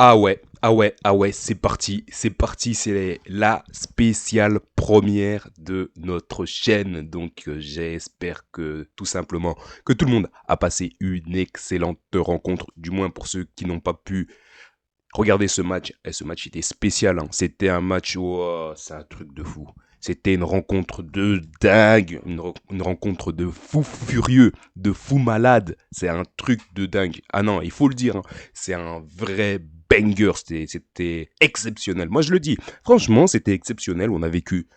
Ah ouais, c'est parti, c'est la spéciale première de notre chaîne. Donc j'espère que tout simplement que tout le monde a passé une excellente rencontre, du moins pour ceux qui n'ont pas pu regarder ce match. Et ce match était spécial, hein. C'était un match où c'est un truc de fou. C'était une rencontre de dingue, une rencontre de fou furieux, de fou malade. C'est un truc de dingue. Ah non, il faut le dire, hein, c'est un vrai banger. C'était exceptionnel. Moi, je le dis. Franchement, c'était exceptionnel. On a vécu,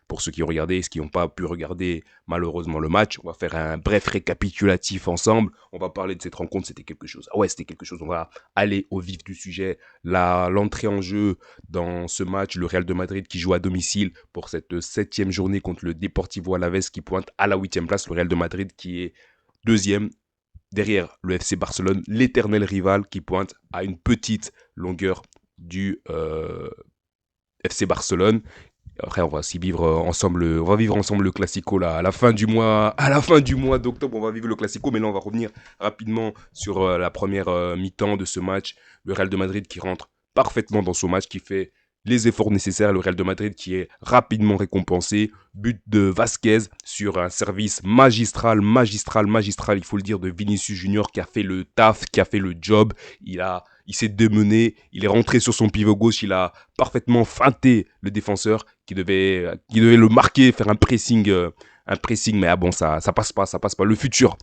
pour ceux qui ont regardé et ceux qui n'ont pas pu regarder malheureusement le match, on va faire un bref récapitulatif ensemble. On va parler de cette rencontre, c'était quelque chose. Ah ouais, c'était quelque chose. On va aller au vif du sujet. L'entrée en jeu dans ce match, le Real de Madrid qui joue à domicile pour cette septième journée contre le Deportivo Alavés qui pointe à la huitième place. Le Real de Madrid qui est deuxième derrière le FC Barcelone, l'éternel rival qui pointe à une petite longueur du FC Barcelone. Après, on va aussi vivre ensemble, on va vivre ensemble le Classico là, à la fin du mois d'octobre, on va vivre le Classico. Mais là, on va revenir rapidement sur la première mi-temps de ce match. Le Real de Madrid qui rentre parfaitement dans son match, qui fait les efforts nécessaires. Le Real de Madrid qui est rapidement récompensé. But de Vasquez sur un service magistral, il faut le dire, de Vinicius Junior qui a fait le taf, qui a fait le job. Il s'est démené, il est rentré sur son pivot gauche, il a parfaitement feinté le défenseur qui devait le marquer, faire un pressing, mais ah bon, ça passe pas, ça passe pas. Le futur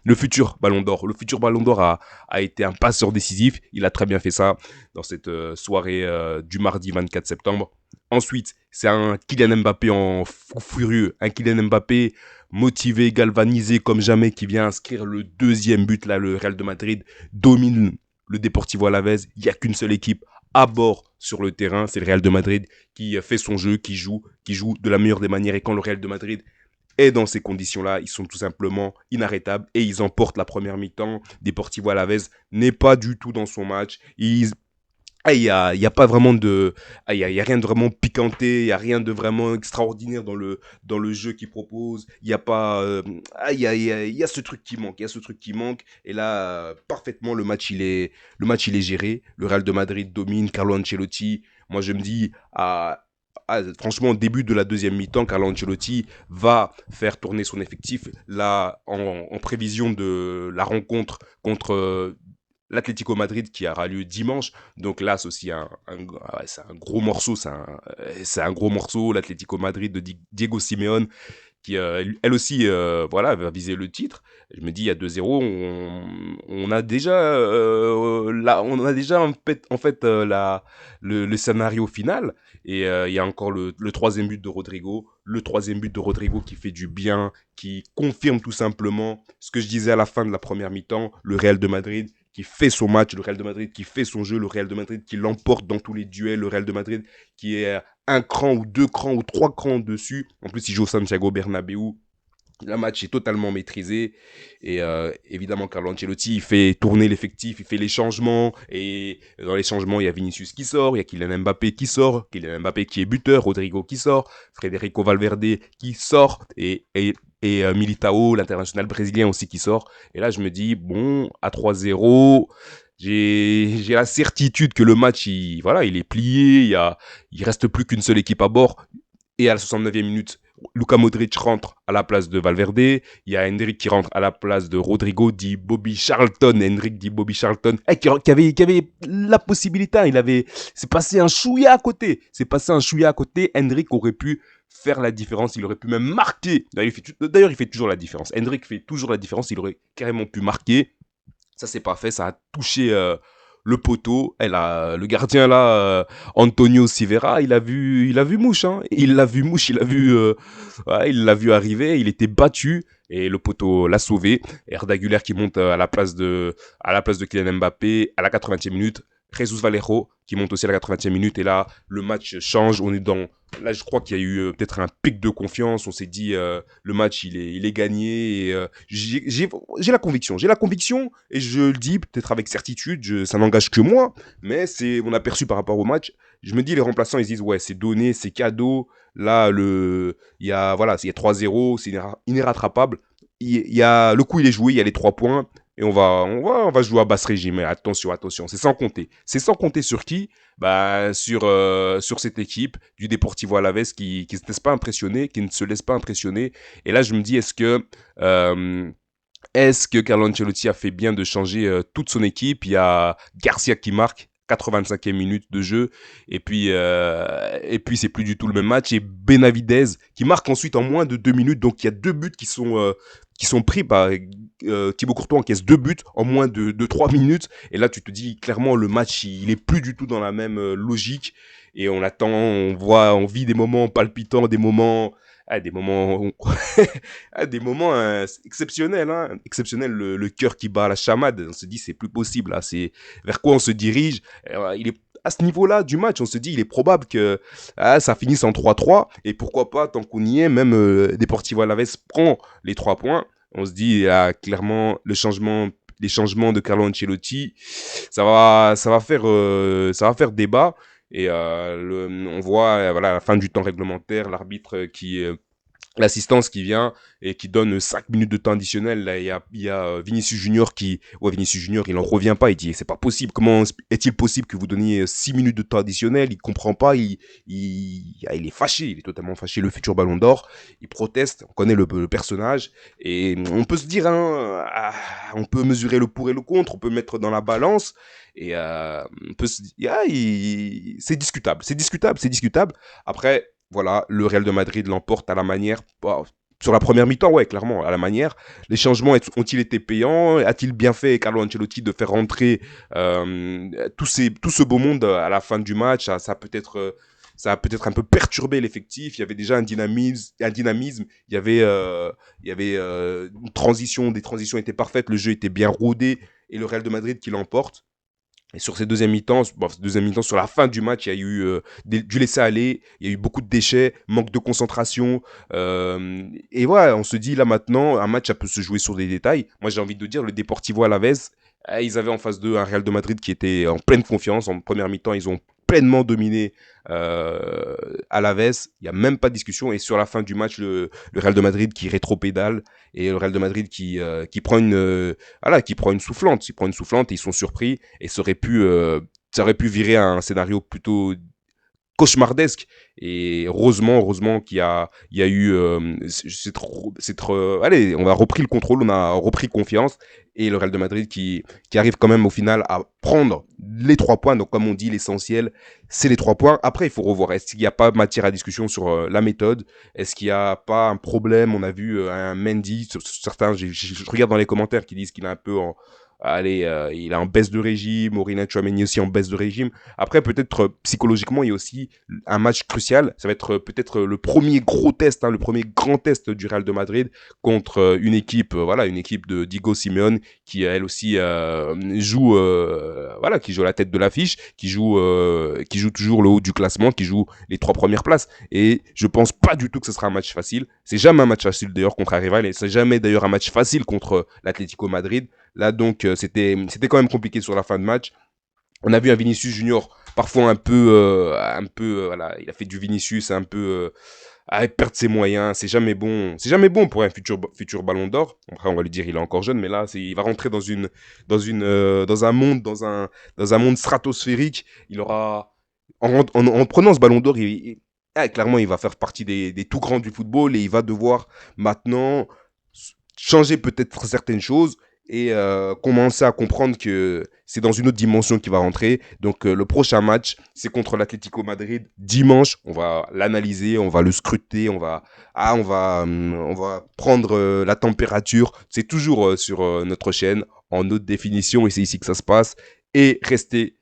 Ballon d'Or a été un passeur décisif. Il a très bien fait ça dans cette soirée du mardi 24 septembre. Ensuite, c'est un Kylian Mbappé en fou furieux, un Kylian Mbappé motivé, galvanisé comme jamais, qui vient inscrire le deuxième but. Là, le Real de Madrid domine le Deportivo Alavés. Il n'y a qu'une seule équipe à bord sur le terrain, c'est le Real de Madrid qui fait son jeu, qui joue de la meilleure des manières. Et quand le Real de Madrid est dans ces conditions-là, ils sont tout simplement inarrêtables et ils emportent la première mi-temps. Deportivo Alavés n'est pas du tout dans son match. Il y a pas vraiment de, il y a rien de vraiment piquanté, il y a rien de vraiment extraordinaire dans le jeu qu'il propose. Il y a pas, il y a ce truc qui manque, il y a ce truc qui manque. Et là, parfaitement, le match il est géré. Le Real de Madrid domine. Carlo Ancelotti. Moi, je me dis, franchement, au début de la deuxième mi-temps, Carlo Ancelotti va faire tourner son effectif là en prévision de la rencontre contre l'Atlético Madrid qui aura lieu dimanche. Donc là, c'est aussi ouais, c'est un gros morceau. C'est un gros morceau. L'Atlético Madrid de Diego Simeone qui, elle aussi, voilà, va viser le titre. Je me dis, il y a 2-0, on a déjà, on a déjà en fait le scénario final. Et il y a encore le troisième but de Rodrigo. Le troisième but de Rodrigo qui fait du bien, qui confirme tout simplement ce que je disais à la fin de la première mi-temps. Le Real de Madrid qui fait son match, le Real de Madrid qui fait son jeu, le Real de Madrid qui l'emporte dans tous les duels, le Real de Madrid qui est un cran ou deux crans ou trois crans dessus. En plus, il joue au Santiago Bernabéu. Le match est totalement maîtrisé et évidemment Carlo Ancelotti il fait tourner l'effectif, il fait les changements et dans les changements il y a Vinicius qui sort, il y a Kylian Mbappé qui sort, Kylian Mbappé qui est buteur, Rodrigo qui sort, Federico Valverde qui sort et Militao, l'international brésilien aussi qui sort. Et là je me dis bon à 3-0, j'ai la certitude que le match voilà, il est plié, il reste plus qu'une seule équipe à bord et à la 69e minute Luka Modric rentre à la place de Valverde. Il y a Hendrik qui rentre à la place de Rodrigo, dit Bobby Charlton. Hendrik dit Bobby Charlton. Qui avait la possibilité. C'est passé un chouïa à côté. Hendrik aurait pu faire la différence. Il aurait pu même marquer. D'ailleurs, il fait toujours la différence. Hendrik fait toujours la différence. Il aurait carrément pu marquer. Ça, c'est pas fait. Ça a touché le poteau. Le gardien là, Antonio Silveira, il a vu mouche, hein. Il l'a vu mouche, ouais, il l'a vu arriver. Il était battu et le poteau l'a sauvé. Arda Güler qui monte à la place de Kylian Mbappé à la 80e minute. Jesus Vallejo qui monte aussi à la 80e minute et là le match change. Là je crois qu'il y a eu peut-être un pic de confiance. On s'est dit le match il est gagné. Et, j'ai la conviction et je le dis peut-être avec certitude. Ça n'engage que moi, mais c'est mon aperçu par rapport au match. Je me dis les remplaçants ils se disent ouais c'est donné, c'est cadeau. Là il y a 3-0, c'est inirrattrapable. Le coup il est joué, il y a les 3 points. et on va jouer à basse régime. Mais attention, attention, c'est sans compter. C'est sans compter sur qui? Bah, sur cette équipe du Deportivo Alavés qui ne se laisse pas impressionner, qui ne se laisse pas impressionner. Et là, je me dis, euh, est-ce que Carlo Ancelotti a fait bien de changer toute son équipe? Il y a Garcia qui marque. 85e minute de jeu et puis c'est plus du tout le même match et Benavidez qui marque ensuite en moins de 2 minutes, donc il y a deux buts qui sont pris par Thibaut Courtois encaisse deux buts en moins de 3 minutes et là tu te dis clairement le match il est plus du tout dans la même logique et on attend, on vit des moments palpitants, des moments des moments exceptionnels, hein. Exceptionnels, le cœur qui bat à la chamade. On se dit, c'est plus possible, là. C'est vers quoi on se dirige. Il est à ce niveau-là du match, on se dit, il est probable que ça finisse en 3-3. Et pourquoi pas, tant qu'on y est, même Deportivo Alavés prend les 3 points. On se dit, clairement, les changements de Carlo Ancelotti, ça va faire débat. Et on voit voilà, à la fin du temps réglementaire, l'arbitre l'assistance qui vient et qui donne 5 minutes de temps additionnel. Là, il y a Vinicius Junior Vinicius Junior, il en revient pas. Il dit, c'est pas possible. Comment est-il possible que vous donniez 6 minutes de temps additionnel? Il comprend pas. Il est fâché. Il est totalement fâché. Le futur Ballon d'Or. Il proteste. On connaît le personnage. Et on peut se dire, hein, on peut mesurer le pour et le contre. On peut mettre dans la balance. Et on peut se dire, c'est discutable. C'est discutable. C'est discutable. Après, voilà, le Real de Madrid l'emporte à la manière. Sur la première mi-temps, ouais, clairement, à la manière. Les changements ont-ils été payants? A-t-il bien fait Carlo Ancelotti de faire rentrer tout ce beau monde à la fin du match? Ça a peut-être un peu perturbé l'effectif. Il y avait déjà un dynamisme. Il y avait une transition. Des transitions étaient parfaites. Le jeu était bien rodé. Et le Real de Madrid qui l'emporte. Et sur ces deuxième mi-temps, sur la fin du match, il y a eu du laisser-aller, il y a eu beaucoup de déchets, manque de concentration. Et voilà, on se dit là maintenant, un match, ça peut se jouer sur des détails. Moi, j'ai envie de dire, le Deportivo Alavés, ils avaient en face d'eux un Real de Madrid qui était en pleine confiance. En première mi-temps, ils ont pleinement dominé Alavés. Il n'y a même pas de discussion. Et sur la fin du match, le Real de Madrid qui rétropédale et le Real de Madrid qui prend une soufflante. Ils prennent une soufflante et ils sont surpris. Et ça aurait pu virer à un scénario plutôt cauchemardesque. Et heureusement qu'il y a eu allez, on a repris le contrôle, on a repris confiance et le Real de Madrid qui arrive quand même au final à prendre les 3 points. Donc comme on dit, l'essentiel c'est les 3 points. Après il faut revoir, est-ce qu'il n'y a pas matière à discussion sur la méthode? Est-ce qu'il n'y a pas un problème? On a vu un Mendy, certains, je regarde dans les commentaires qui disent qu'il est un peu allez, il est en baisse de régime, Aurélien Tchouameni aussi en baisse de régime. Après, peut-être psychologiquement, il y a aussi un match crucial. Ça va être peut-être le premier gros test, hein, le premier grand test du Real de Madrid contre une équipe, une équipe de Diego Simeone qui elle aussi qui joue à la tête de l'affiche, qui joue toujours le haut du classement, qui joue les 3 premières places. Et je pense pas du tout que ce sera un match facile. C'est jamais un match facile d'ailleurs contre un rival et c'est jamais d'ailleurs un match facile contre l'Atlético Madrid. Là, donc, c'était quand même compliqué sur la fin de match. On a vu un Vinicius Junior parfois voilà, il a fait du Vinicius un peu perdre ses moyens. C'est jamais bon pour un futur Ballon d'Or. Après, on va lui dire il est encore jeune, mais là, il va rentrer dans un monde stratosphérique. Il aura en prenant ce Ballon d'Or, clairement, il va faire partie des tout grands du football et il va devoir maintenant changer peut-être certaines choses et commencer à comprendre que c'est dans une autre dimension qu'il va rentrer. Donc le prochain match, c'est contre l'Atlético Madrid dimanche. On va l'analyser, on va le scruter, on va prendre la température. C'est toujours sur notre chaîne en haute définition et c'est ici que ça se passe. Et restez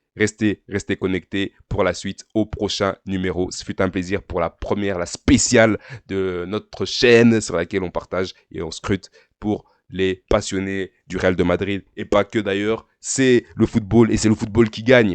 connectés pour la suite au prochain numéro. Ce fut un plaisir pour la spéciale de notre chaîne sur laquelle on partage et on scrute pour les passionnés du Real de Madrid et pas que d'ailleurs. C'est le football et c'est le football qui gagne.